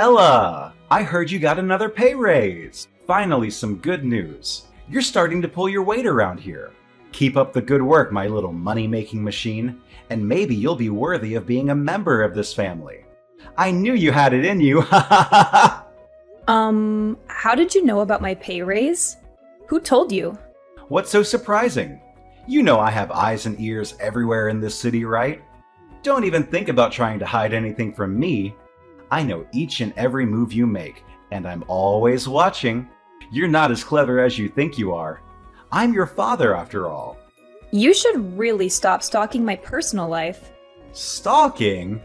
Ella, I heard you got another pay raise. Finally, some good news. You're starting to pull your weight around here. Keep up the good work, my little money-making machine, and maybe you'll be worthy of being a member of this family. I knew you had it in you, ha ha ha ha! How did you know about my pay raise? Who told you? What's so surprising? You know I have eyes and ears everywhere in this city, right? Don't even think about trying to hide anything from me. I know each and every move you make, and I'm always watching. You're not as clever as you think you are. I'm your father, after all. You should really stop stalking my personal life. Stalking?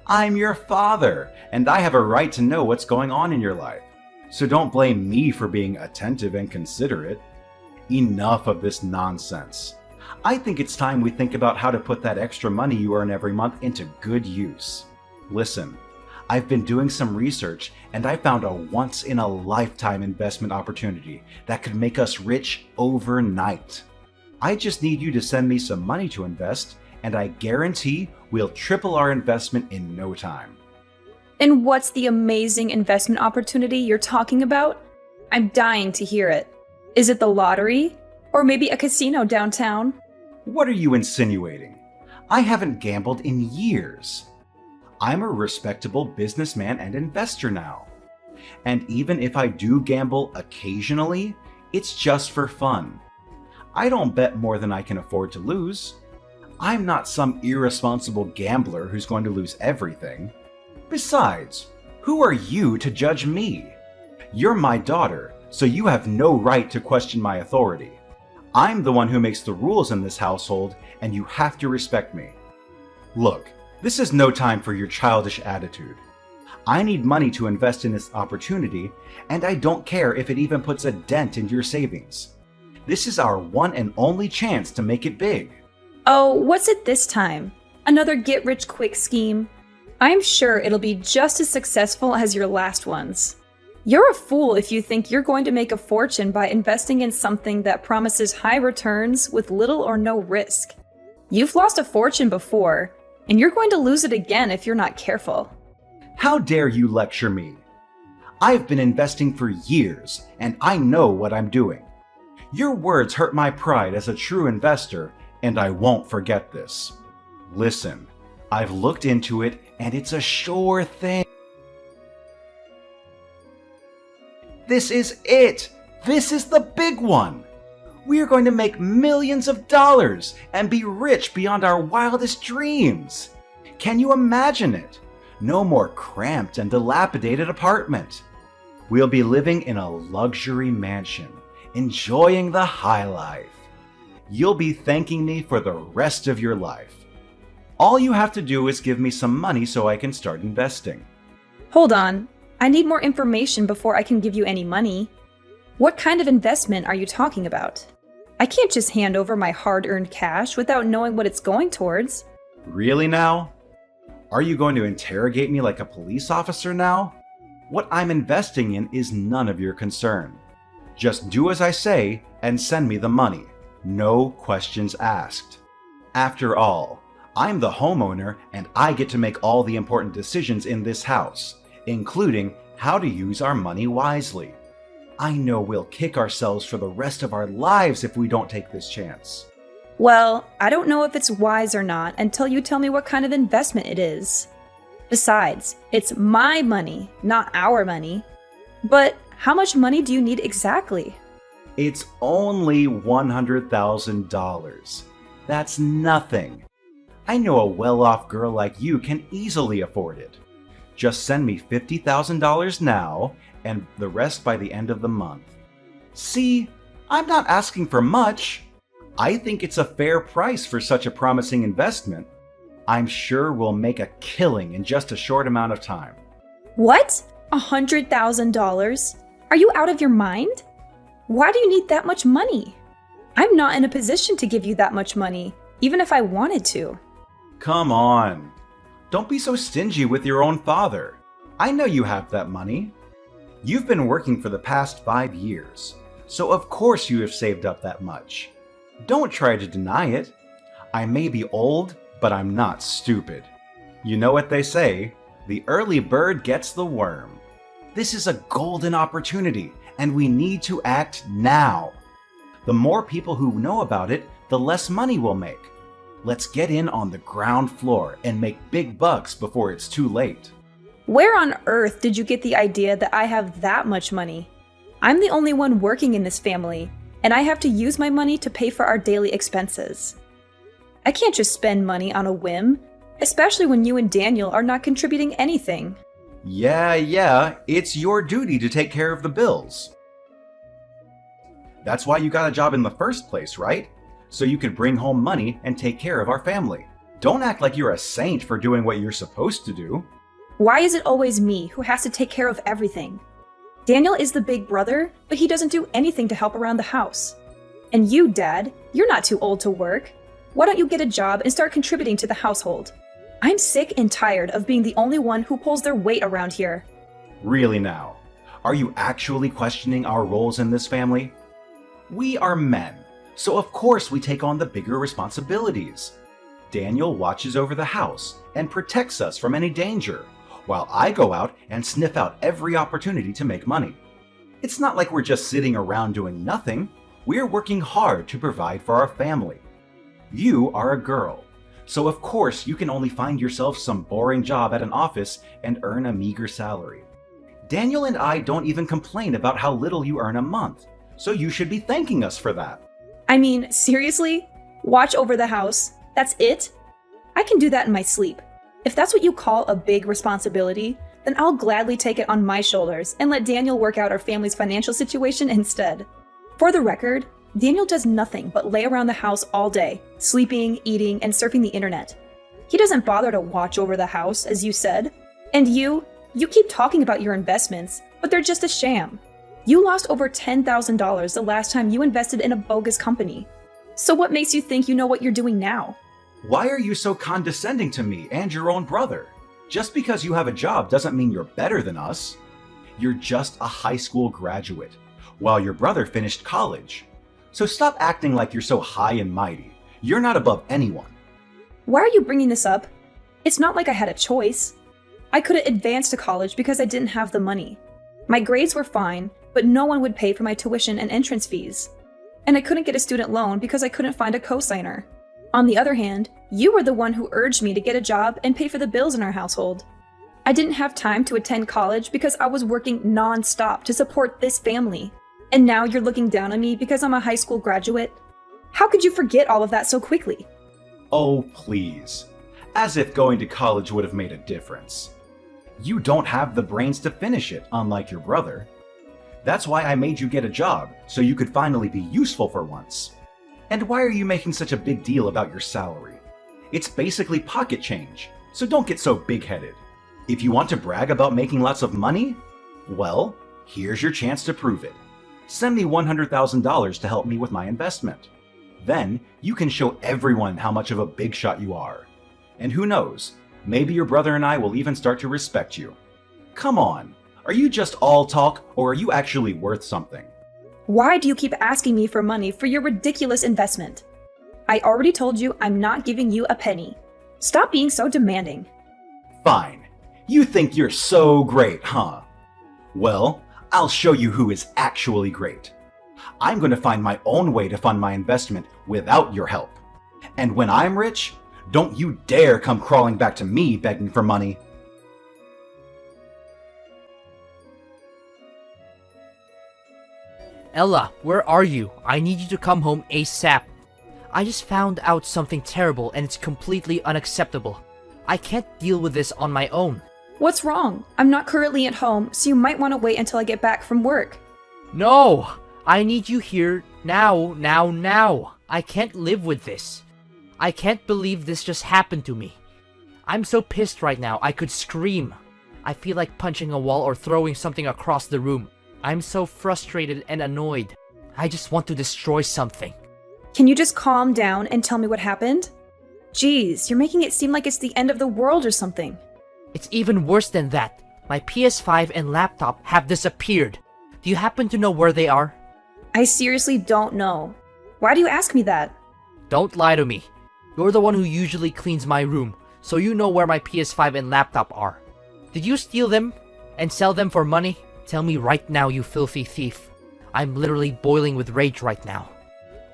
I'm your father, and I have a right to know what's going on in your life. So don't blame me for being attentive and considerate. Enough of this nonsense. I think it's time we think about how to put that extra money you earn every month into good use. Listen, I've been doing some research and I found a once-in-a-lifetime investment opportunity that could make us rich overnight. I just need you to send me some money to invest, and I guarantee we'll triple our investment in no time. And what's the amazing investment opportunity you're talking about? I'm dying to hear it. Is it the lottery? Or maybe a casino downtown? What are you insinuating? I haven't gambled in years. I'm a respectable businessman and investor now. And even if I do gamble occasionally, it's just for fun. I don't bet more than I can afford to lose. I'm not some irresponsible gambler who's going to lose everything. Besides, who are you to judge me? You're my daughter, so you have no right to question my authority. I'm the one who makes the rules in this household, and you have to respect me. Look, this is no time for your childish attitude. I need money to invest in this opportunity, and I don't care if it even puts a dent in your savings. This is our one and only chance to make it big. Oh, what's it this time? Another get-rich-quick scheme? I'm sure it'll be just as successful as your last ones. You're a fool if you think you're going to make a fortune by investing in something that promises high returns with little or no risk. You've lost a fortune before, and you're going to lose it again if you're not careful. How dare you lecture me? I've been investing for years, and I know what I'm doing. Your words hurt my pride as a true investor, and I won't forget this. Listen, I've looked into it, and it's a sure thing. This is it! This is the big one! We are going to make millions of dollars and be rich beyond our wildest dreams! Can you imagine it? No more cramped and dilapidated apartment. We'll be living in a luxury mansion, enjoying the high life. You'll be thanking me for the rest of your life. All you have to do is give me some money so I can start investing. Hold on. I need more information before I can give you any money. What kind of investment are you talking about? I can't just hand over my hard-earned cash without knowing what it's going towards. Really now? Are you going to interrogate me like a police officer now? What I'm investing in is none of your concern. Just do as I say and send me the money. No questions asked. After all, I'm the homeowner and I get to make all the important decisions in this house, including how to use our money wisely. I know we'll kick ourselves for the rest of our lives if we don't take this chance. Well, I don't know if it's wise or not until you tell me what kind of investment it is. Besides, it's my money, not our money. But how much money do you need exactly? It's only $100,000. That's nothing. I know a well-off girl like you can easily afford it. Just send me $50,000 now and the rest by the end of the month. See, I'm not asking for much. I think it's a fair price for such a promising investment. I'm sure we'll make a killing in just a short amount of time. What? $100,000? Are you out of your mind? Why do you need that much money? I'm not in a position to give you that much money, even if I wanted to. Come on. Don't be so stingy with your own father. I know you have that money. You've been working for the past 5 years, so of course you have saved up that much. Don't try to deny it. I may be old, but I'm not stupid. You know what they say, the early bird gets the worm. This is a golden opportunity, and we need to act now. The more people who know about it, the less money we'll make. Let's get in on the ground floor and make big bucks before it's too late. Where on earth did you get the idea that I have that much money? I'm the only one working in this family, and I have to use my money to pay for our daily expenses. I can't just spend money on a whim, especially when you and Daniel are not contributing anything. Yeah, it's your duty to take care of the bills. That's why you got a job in the first place, right? So you could bring home money and take care of our family. Don't act like you're a saint for doing what you're supposed to do. Why is it always me who has to take care of everything? Daniel is the big brother, but he doesn't do anything to help around the house. And you, Dad, you're not too old to work. Why don't you get a job and start contributing to the household? I'm sick and tired of being the only one who pulls their weight around here. Really now? Are you actually questioning our roles in this family? We are men, so of course we take on the bigger responsibilities. Daniel watches over the house and protects us from any danger, while I go out and sniff out every opportunity to make money. It's not like we're just sitting around doing nothing. We're working hard to provide for our family. You are a girl, so of course you can only find yourself some boring job at an office and earn a meager salary. Daniel and I don't even complain about how little you earn a month, so you should be thanking us for that. I mean, seriously? Watch over the house? That's it? I can do that in my sleep. If that's what you call a big responsibility, then I'll gladly take it on my shoulders and let Daniel work out our family's financial situation instead. For the record, Daniel does nothing but lay around the house all day, sleeping, eating, and surfing the internet. He doesn't bother to watch over the house, as you said. And you keep talking about your investments, but they're just a sham. You lost over $10,000 the last time you invested in a bogus company. So what makes you think you know what you're doing now? Why are you so condescending to me and your own brother? Just because you have a job doesn't mean you're better than us. You're just a high school graduate, while your brother finished college. So stop acting like you're so high and mighty. You're not above anyone. Why are you bringing this up? It's not like I had a choice. I couldn't advance to college because I didn't have the money. My grades were fine, but no one would pay for my tuition and entrance fees. And I couldn't get a student loan because I couldn't find a cosigner. On the other hand, you were the one who urged me to get a job and pay for the bills in our household. I didn't have time to attend college because I was working non-stop to support this family. And now you're looking down on me because I'm a high school graduate? How could you forget all of that so quickly? Oh, please. As if going to college would have made a difference. You don't have the brains to finish it, unlike your brother. That's why I made you get a job, so you could finally be useful for once. And why are you making such a big deal about your salary? It's basically pocket change, so don't get so big-headed. If you want to brag about making lots of money, well, here's your chance to prove it. Send me $100,000 to help me with my investment. Then you can show everyone how much of a big shot you are. And who knows, maybe your brother and I will even start to respect you. Come on, are you just all talk or are you actually worth something? Why do you keep asking me for money for your ridiculous investment? I already told you I'm not giving you a penny. Stop being so demanding. Fine. You think you're so great, huh? Well, I'll show you who is actually great. I'm going to find my own way to fund my investment without your help. And when I'm rich, don't you dare come crawling back to me begging for money. Ella, where are you? I need you to come home ASAP. I just found out something terrible and it's completely unacceptable. I can't deal with this on my own. What's wrong? I'm not currently at home, so you might want to wait until I get back from work. No! I need you here now. I can't live with this. I can't believe this just happened to me. I'm so pissed right now, I could scream. I feel like punching a wall or throwing something across the room. I'm so frustrated and annoyed. I just want to destroy something. Can you just calm down and tell me what happened? Jeez, you're making it seem like it's the end of the world or something. It's even worse than that. My PS5 and laptop have disappeared. Do you happen to know where they are? I seriously don't know. Why do you ask me that? Don't lie to me. You're the one who usually cleans my room, so you know where my PS5 and laptop are. Did you steal them? And sell them for money? Tell me right now, you filthy thief. I'm literally boiling with rage right now.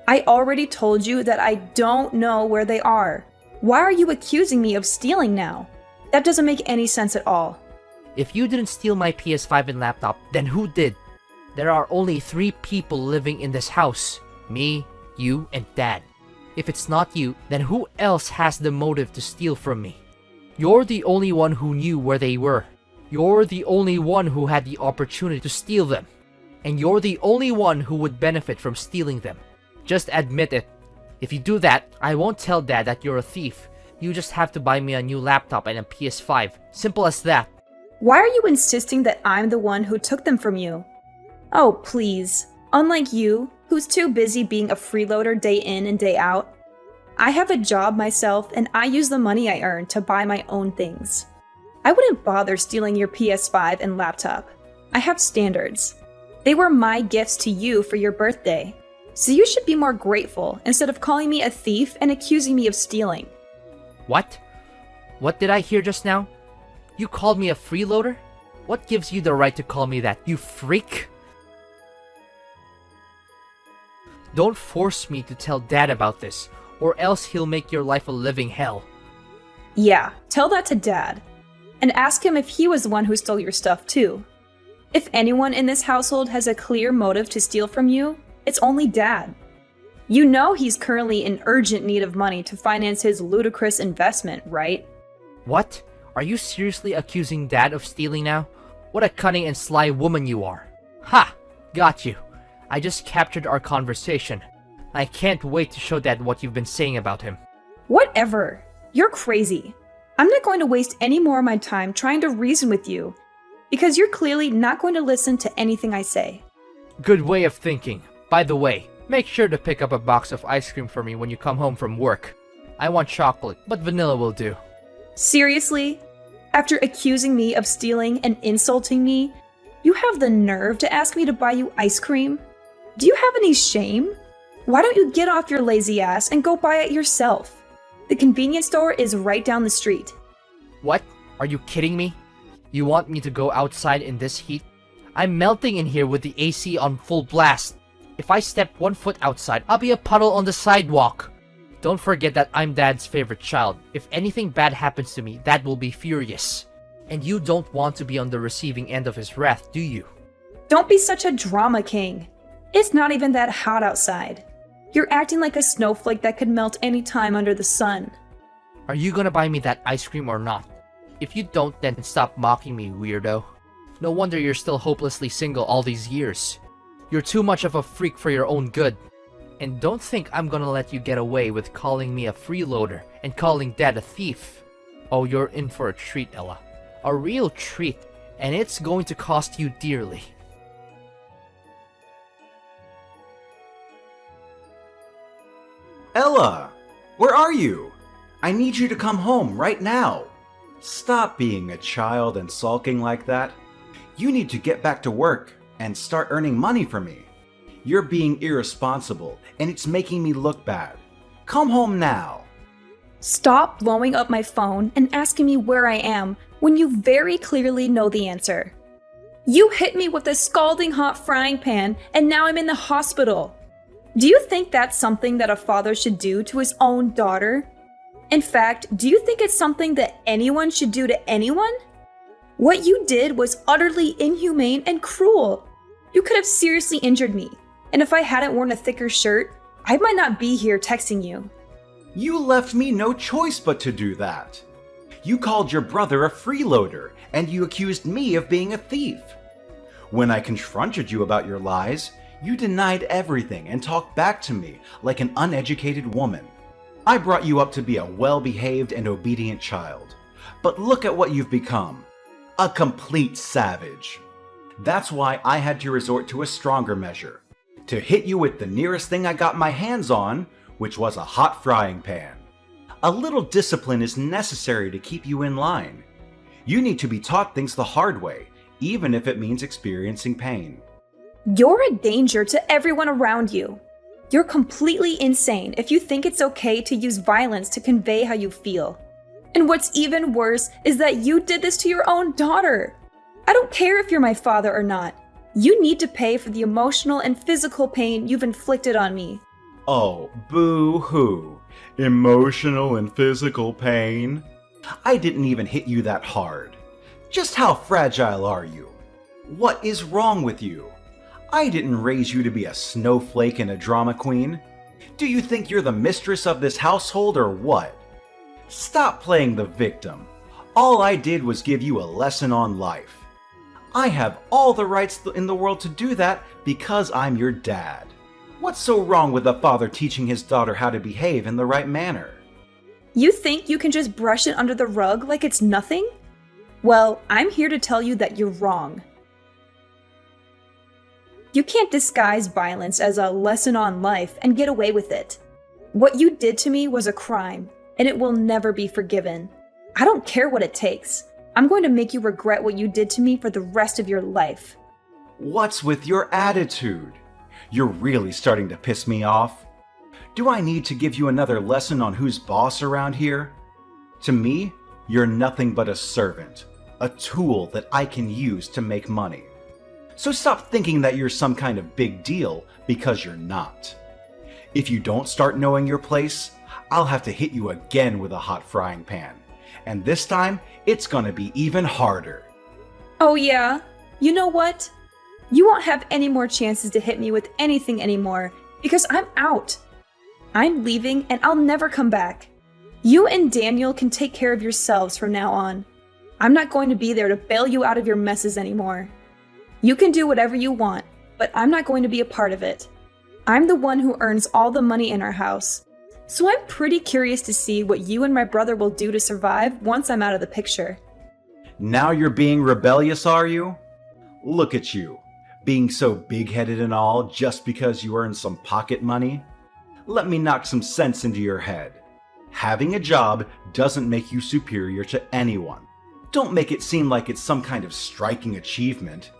I already told you that I don't know where they are. Why are you accusing me of stealing now? That doesn't make any sense at all. If you didn't steal my PS5 and laptop, then who did? There are only 3 people living in this house. Me, you, and Dad. If it's not you, then who else has the motive to steal from me? You're the only one who knew where they were. You're the only one who had the opportunity to steal them. And you're the only one who would benefit from stealing them. Just admit it. If you do that, I won't tell Dad that you're a thief. You just have to buy me a new laptop and a PS5. Simple as that. Why are you insisting that I'm the one who took them from you? Oh, please. Unlike you, who's too busy being a freeloader day in and day out, I have a job myself and I use the money I earn to buy my own things. I wouldn't bother stealing your PS5 and laptop. I have standards. They were my gifts to you for your birthday. So you should be more grateful instead of calling me a thief and accusing me of stealing. What? What did I hear just now? You called me a freeloader? What gives you the right to call me that, you freak? Don't force me to tell Dad about this, or else he'll make your life a living hell. Yeah, tell that to Dad. And ask him if he was the one who stole your stuff too. If anyone in this household has a clear motive to steal from you, it's only Dad. You know he's currently in urgent need of money to finance his ludicrous investment, right? What? Are you seriously accusing Dad of stealing now? What a cunning and sly woman you are. Ha! Got you. I just captured our conversation. I can't wait to show Dad what you've been saying about him. Whatever. You're crazy. I'm not going to waste any more of my time trying to reason with you, because you're clearly not going to listen to anything I say. Good way of thinking. By the way, make sure to pick up a box of ice cream for me when you come home from work. I want chocolate, but vanilla will do. Seriously? After accusing me of stealing and insulting me, you have the nerve to ask me to buy you ice cream? Do you have any shame? Why don't you get off your lazy ass and go buy it yourself? The convenience store is right down the street. What? Are you kidding me? You want me to go outside in this heat? I'm melting in here with the AC on full blast. If I step 1 foot outside, I'll be a puddle on the sidewalk. Don't forget that I'm Dad's favorite child. If anything bad happens to me, Dad will be furious. And you don't want to be on the receiving end of his wrath, do you? Don't be such a drama king. It's not even that hot outside. You're acting like a snowflake that could melt any time under the sun. Are you gonna buy me that ice cream or not? If you don't, then stop mocking me, weirdo. No wonder you're still hopelessly single all these years. You're too much of a freak for your own good. And don't think I'm gonna let you get away with calling me a freeloader and calling Dad a thief. Oh, you're in for a treat, Ella. A real treat, and it's going to cost you dearly. Ella, where are you? I need you to come home right now. Stop being a child and sulking like that. You need to get back to work and start earning money for me. You're being irresponsible, and it's making me look bad. Come home now. Stop blowing up my phone and asking me where I am when you very clearly know the answer. You hit me with a scalding hot frying pan, and now I'm in the hospital. Do you think that's something that a father should do to his own daughter? In fact, do you think it's something that anyone should do to anyone? What you did was utterly inhumane and cruel. You could have seriously injured me, and if I hadn't worn a thicker shirt, I might not be here texting you. You left me no choice but to do that. You called your brother a freeloader, and you accused me of being a thief. When I confronted you about your lies, you denied everything and talked back to me like an uneducated woman. I brought you up to be a well-behaved and obedient child. But look at what you've become. A complete savage. That's why I had to resort to a stronger measure. To hit you with the nearest thing I got my hands on, which was a hot frying pan. A little discipline is necessary to keep you in line. You need to be taught things the hard way, even if it means experiencing pain. You're a danger to everyone around you. You're completely insane if you think it's okay to use violence to convey how you feel. And what's even worse is that you did this to your own daughter. I don't care if you're my father or not. You need to pay for the emotional and physical pain you've inflicted on me. Oh, boo-hoo. Emotional and physical pain? I didn't even hit you that hard. Just how fragile are you? What is wrong with you? I didn't raise you to be a snowflake and a drama queen. Do you think you're the mistress of this household or what? Stop playing the victim. All I did was give you a lesson on life. I have all the rights in the world to do that because I'm your dad. What's so wrong with a father teaching his daughter how to behave in the right manner? You think you can just brush it under the rug like it's nothing? Well, I'm here to tell you that you're wrong. You can't disguise violence as a lesson on life and get away with it. What you did to me was a crime, and it will never be forgiven. I don't care what it takes. I'm going to make you regret what you did to me for the rest of your life. What's with your attitude? You're really starting to piss me off. Do I need to give you another lesson on who's boss around here? To me, you're nothing but a servant, a tool that I can use to make money. So stop thinking that you're some kind of big deal, because you're not. If you don't start knowing your place, I'll have to hit you again with a hot frying pan. And this time, it's gonna be even harder. Oh yeah? You know what? You won't have any more chances to hit me with anything anymore, because I'm out. I'm leaving and I'll never come back. You and Daniel can take care of yourselves from now on. I'm not going to be there to bail you out of your messes anymore. You can do whatever you want, but I'm not going to be a part of it. I'm the one who earns all the money in our house. So I'm pretty curious to see what you and my brother will do to survive once I'm out of the picture. Now you're being rebellious, are you? Look at you, being so big-headed and all just because you earn some pocket money. Let me knock some sense into your head. Having a job doesn't make you superior to anyone. Don't make it seem like it's some kind of striking achievement.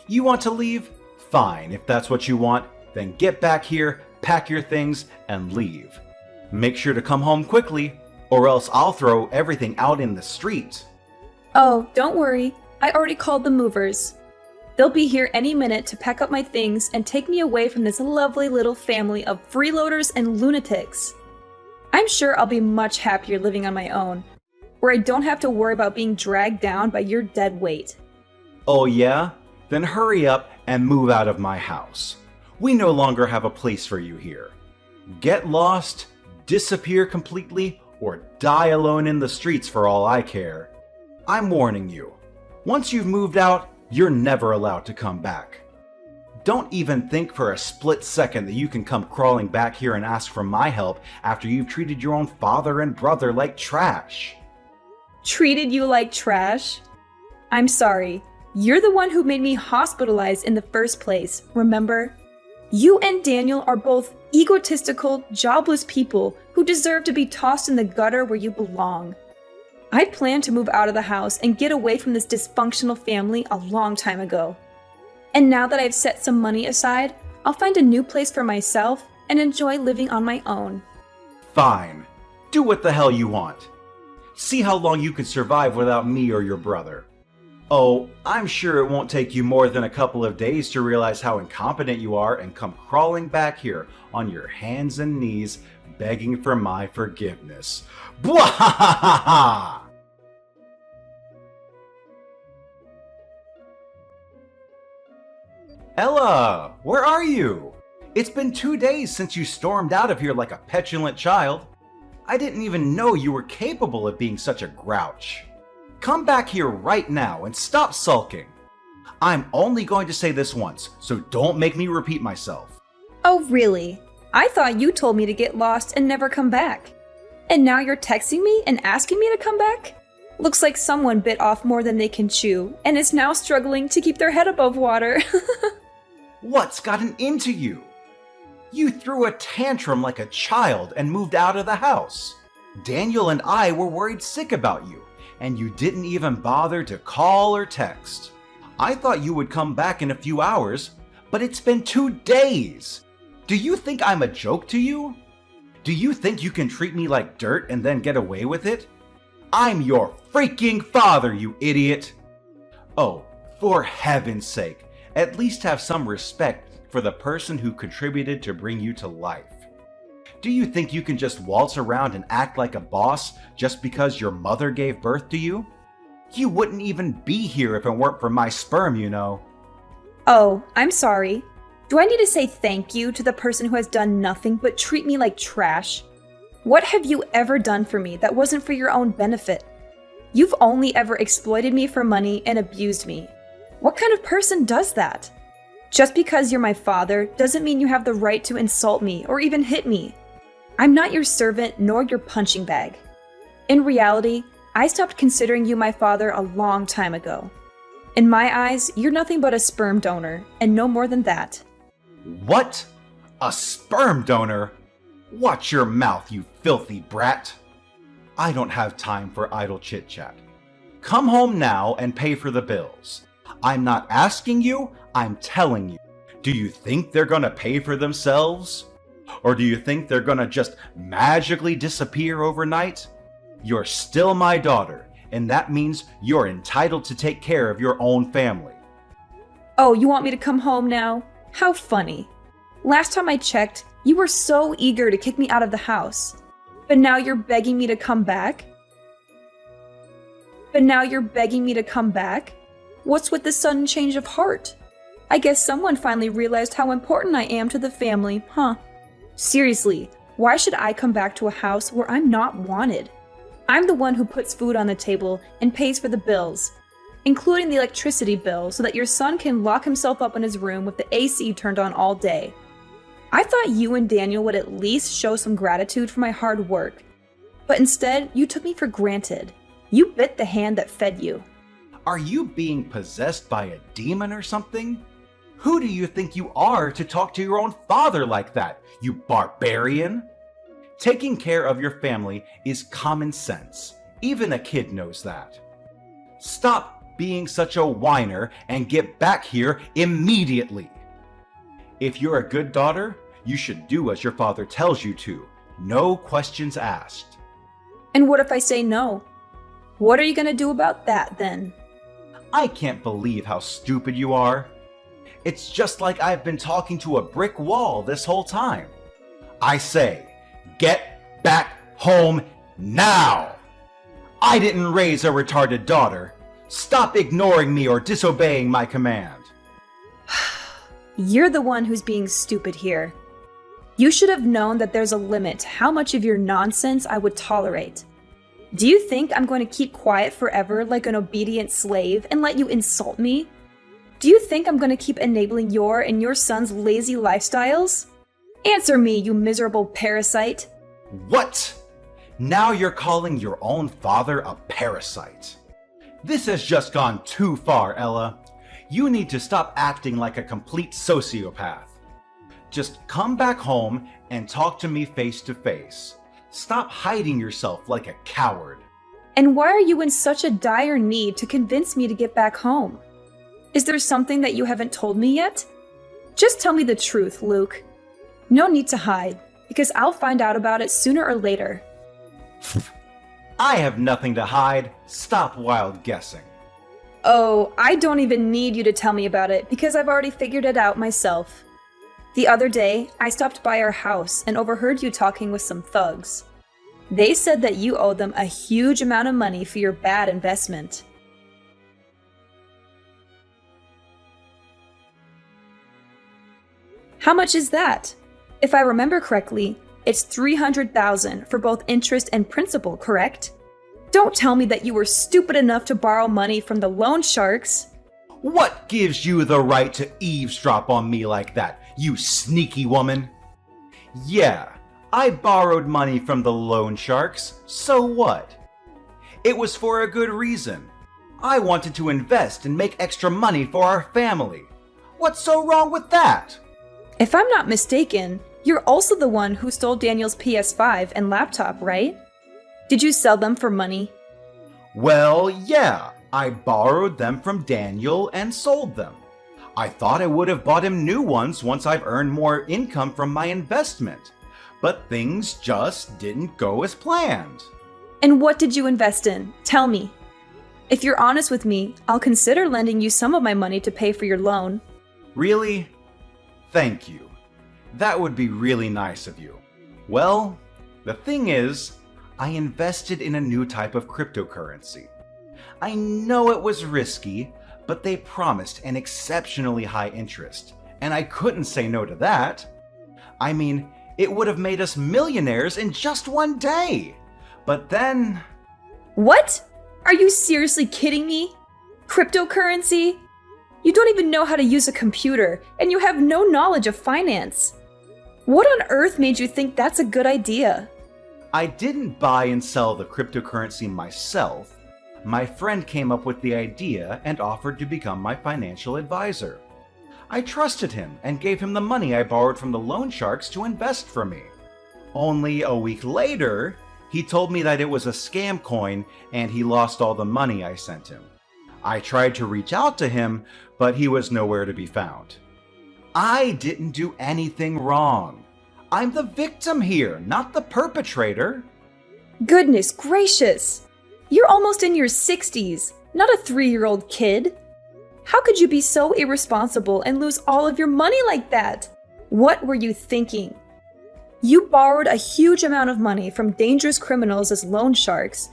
You want to leave? Fine, if that's what you want, then get back here, pack your things, and leave. Make sure to come home quickly, or else I'll throw everything out in the street. Oh, don't worry. I already called the movers. They'll be here any minute to pack up my things and take me away from this lovely little family of freeloaders and lunatics. I'm sure I'll be much happier living on my own, where I don't have to worry about being dragged down by your dead weight. Oh yeah? Then hurry up and move out of my house. We no longer have a place for you here. Get lost, disappear completely, or die alone in the streets for all I care. I'm warning you. Once you've moved out, you're never allowed to come back. Don't even think for a split second that you can come crawling back here and ask for my help after you've treated your own father and brother like trash. Treated you like trash? I'm sorry. You're the one who made me hospitalized in the first place, remember? You and Daniel are both egotistical, jobless people who deserve to be tossed in the gutter where you belong. I planned to move out of the house and get away from this dysfunctional family a long time ago. And now that I've set some money aside, I'll find a new place for myself and enjoy living on my own. Fine. Do what the hell you want. See how long you can survive without me or your brother. Oh, I'm sure it won't take you more than a couple of days to realize how incompetent you are and come crawling back here on your hands and knees begging for my forgiveness. Bwahahaha! Ella, where are you? It's been 2 days since you stormed out of here like a petulant child. I didn't even know you were capable of being such a grouch. Come back here right now and stop sulking. I'm only going to say this once, so don't make me repeat myself. Oh, really? I thought you told me to get lost and never come back. And now you're texting me and asking me to come back? Looks like someone bit off more than they can chew and is now struggling to keep their head above water. What's gotten into you? You threw a tantrum like a child and moved out of the house. Daniel and I were worried sick about you, and you didn't even bother to call or text. I thought you would come back in a few hours, but it's been 2 days. Do you think I'm a joke to you? Do you think you can treat me like dirt and then get away with it? I'm your freaking father, you idiot! Oh, For heaven's sake, at least have some respect for the person who contributed to bring you to life. Do you think you can just waltz around and act like a boss just because your mother gave birth to you? You wouldn't even be here if it weren't for my sperm, you know. Oh, I'm sorry. Do I need to say thank you to the person who has done nothing but treat me like trash? What have you ever done for me that wasn't for your own benefit? You've only ever exploited me for money and abused me. What kind of person does that? Just because you're my father doesn't mean you have the right to insult me or even hit me. I'm not your servant nor your punching bag. In reality, I stopped considering you my father a long time ago. In my eyes, you're nothing but a sperm donor, and no more than that. What? A sperm donor? Watch your mouth, you filthy brat. I don't have time for idle chit-chat. Come home now and pay for the bills. I'm not asking you, I'm telling you. Do you think they're gonna pay for themselves? Or do you think they're gonna just magically disappear overnight? You're still my daughter, and that means you're entitled to take care of your own family. Oh, you want me to come home now? How funny. Last time I checked, you were so eager to kick me out of the house. But now you're begging me to come back? What's with the sudden change of heart? I guess someone finally realized how important I am to the family, huh? Seriously, why should I come back to a house where I'm not wanted? I'm the one who puts food on the table and pays for the bills, including the electricity bill so that your son can lock himself up in his room with the AC turned on all day. I thought you and Daniel would at least show some gratitude for my hard work, but instead you took me for granted. You bit the hand that fed you. Are you being possessed by a demon or something? Who do you think you are to talk to your own father like that, you barbarian? Taking care of your family is common sense. Even a kid knows that. Stop being such a whiner and get back here immediately. If you're a good daughter, you should do as your father tells you to. No questions asked. And what if I say no? What are you gonna do about that then? I can't believe how stupid you are. It's just like I've been talking to a brick wall this whole time. I say, get back home now! I didn't raise a retarded daughter. Stop ignoring me or disobeying my command. You're the one who's being stupid here. You should have known that there's a limit to how much of your nonsense I would tolerate. Do you think I'm going to keep quiet forever like an obedient slave and let you insult me? Do you think I'm going to keep enabling your and your son's lazy lifestyles? Answer me, you miserable parasite. What? Now you're calling your own father a parasite. This has just gone too far, Ella. You need to stop acting like a complete sociopath. Just come back home and talk to me face to face. Stop hiding yourself like a coward. And why are you in such a dire need to convince me to get back home? Is there something that you haven't told me yet? Just tell me the truth, Luke. No need to hide, because I'll find out about it sooner or later. I have nothing to hide. Stop wild guessing. Oh, I don't even need you to tell me about it, because I've already figured it out myself. The other day, I stopped by our house and overheard you talking with some thugs. They said that you owe them a huge amount of money for your bad investment. How much is that? If I remember correctly, it's $300,000 for both interest and principal, correct? Don't tell me that you were stupid enough to borrow money from the loan sharks. What gives you the right to eavesdrop on me like that, you sneaky woman? Yeah, I borrowed money from the loan sharks, so what? It was for a good reason. I wanted to invest and make extra money for our family. What's so wrong with that? If I'm not mistaken, you're also the one who stole Daniel's PS5 and laptop, right? Did you sell them for money? Well, yeah, I borrowed them from Daniel and sold them. I thought I would have bought him new ones once I've earned more income from my investment. But things just didn't go as planned. And what did you invest in? Tell me. If you're honest with me, I'll consider lending you some of my money to pay for your loan. Really? Thank you. That would be really nice of you. Well, the thing is, I invested in a new type of cryptocurrency. I know it was risky, but they promised an exceptionally high interest, and I couldn't say no to that. I mean, it would have made us millionaires in just one day. But then... What? Are you seriously kidding me? Cryptocurrency? You don't even know how to use a computer, and you have no knowledge of finance. What on earth made you think that's a good idea? I didn't buy and sell the cryptocurrency myself. My friend came up with the idea and offered to become my financial advisor. I trusted him and gave him the money I borrowed from the loan sharks to invest for me. Only a week later, he told me that it was a scam coin and he lost all the money I sent him. I tried to reach out to him, but he was nowhere to be found. I didn't do anything wrong. I'm the victim here, not the perpetrator. Goodness gracious! You're almost in your 60s, not a 3-year-old kid. How could you be so irresponsible and lose all of your money like that? What were you thinking? You borrowed a huge amount of money from dangerous criminals as loan sharks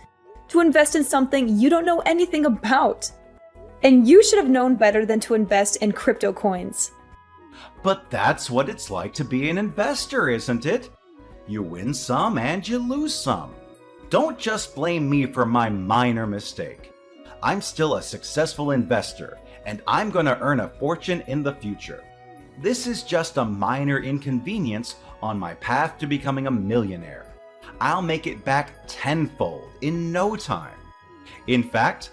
to invest in something you don't know anything about. And you should have known better than to invest in crypto coins. But that's what it's like to be an investor, isn't it? You win some and you lose some. Don't just blame me for my minor mistake. I'm still a successful investor, and I'm going to earn a fortune in the future. This is just a minor inconvenience on my path to becoming a millionaire. I'll make it back tenfold in no time. In fact,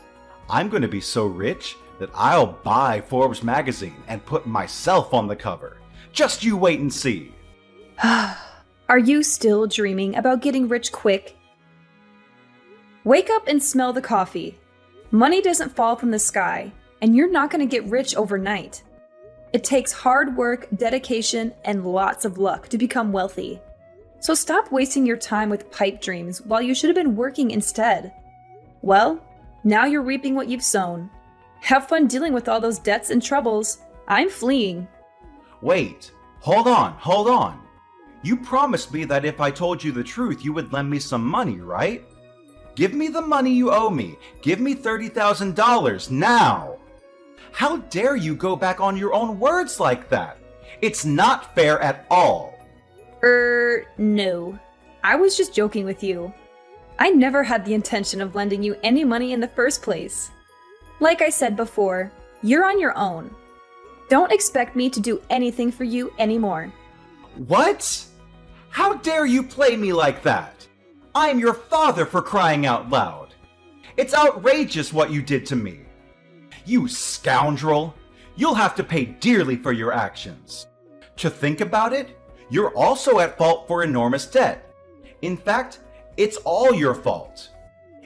I'm going to be so rich that I'll buy Forbes magazine and put myself on the cover. Just you wait and see. Are you still dreaming about getting rich quick? Wake up and smell the coffee. Money doesn't fall from the sky, and you're not going to get rich overnight. It takes hard work, dedication, and lots of luck to become wealthy. So stop wasting your time with pipe dreams while you should have been working instead. Well, now you're reaping what you've sown. Have fun dealing with all those debts and troubles. I'm fleeing. Wait, hold on. You promised me that if I told you the truth, you would lend me some money, right? Give me the money you owe me. Give me $30,000 now. How dare you go back on your own words like that? It's not fair at all. No. I was just joking with you. I never had the intention of lending you any money in the first place. Like I said before, you're on your own. Don't expect me to do anything for you anymore. What? How dare you play me like that? I'm your father, for crying out loud. It's outrageous what you did to me. You scoundrel! You'll have to pay dearly for your actions. To think about it, you're also at fault for enormous debt. In fact, it's all your fault.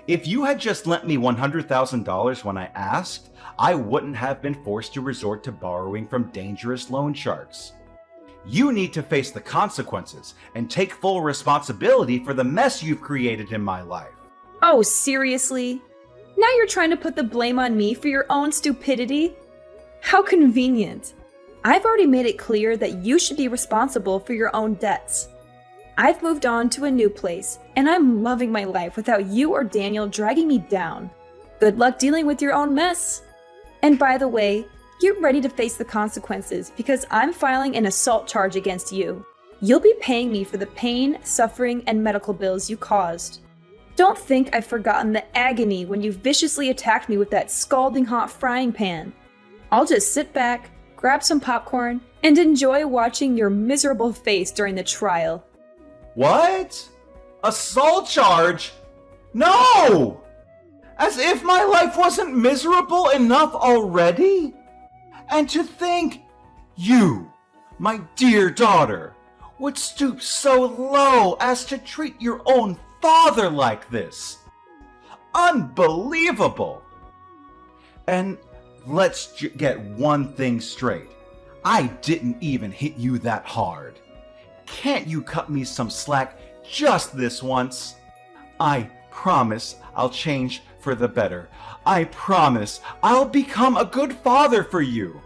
If you had just lent me $100,000 when I asked, I wouldn't have been forced to resort to borrowing from dangerous loan sharks. You need to face the consequences and take full responsibility for the mess you've created in my life. Oh, seriously? Now you're trying to put the blame on me for your own stupidity? How convenient. I've already made it clear that you should be responsible for your own debts. I've moved on to a new place, and I'm loving my life without you or Daniel dragging me down. Good luck dealing with your own mess. And by the way, get ready to face the consequences because I'm filing an assault charge against you. You'll be paying me for the pain, suffering, and medical bills you caused. Don't think I've forgotten the agony when you viciously attacked me with that scalding hot frying pan. I'll just sit back, grab some popcorn, and enjoy watching your miserable face during the trial. What? Assault charge? No! As if my life wasn't miserable enough already? And to think, you, my dear daughter, would stoop so low as to treat your own father like this. Unbelievable! And let's get one thing straight. I didn't even hit you that hard. Can't you cut me some slack just this once? I promise I'll change for the better. I promise I'll become a good father for you.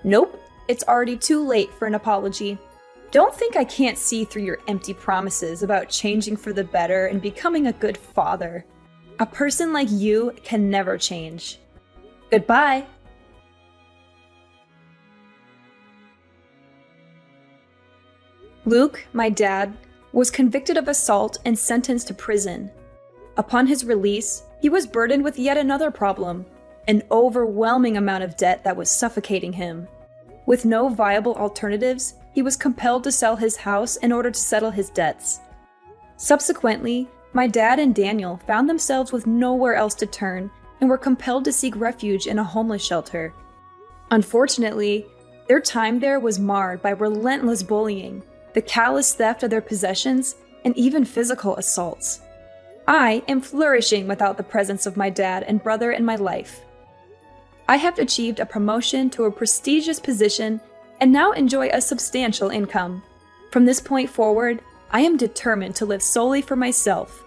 Nope, it's already too late for an apology. Don't think I can't see through your empty promises about changing for the better and becoming a good father. A person like you can never change. Goodbye. Luke, my dad, was convicted of assault and sentenced to prison. Upon his release, he was burdened with yet another problem, an overwhelming amount of debt that was suffocating him. With no viable alternatives, he was compelled to sell his house in order to settle his debts. Subsequently, my dad and Daniel found themselves with nowhere else to turn and were compelled to seek refuge in a homeless shelter. Unfortunately, their time there was marred by relentless bullying, the callous theft of their possessions, and even physical assaults. I am flourishing without the presence of my dad and brother in my life. I have achieved a promotion to a prestigious position and now enjoy a substantial income. From this point forward, I am determined to live solely for myself.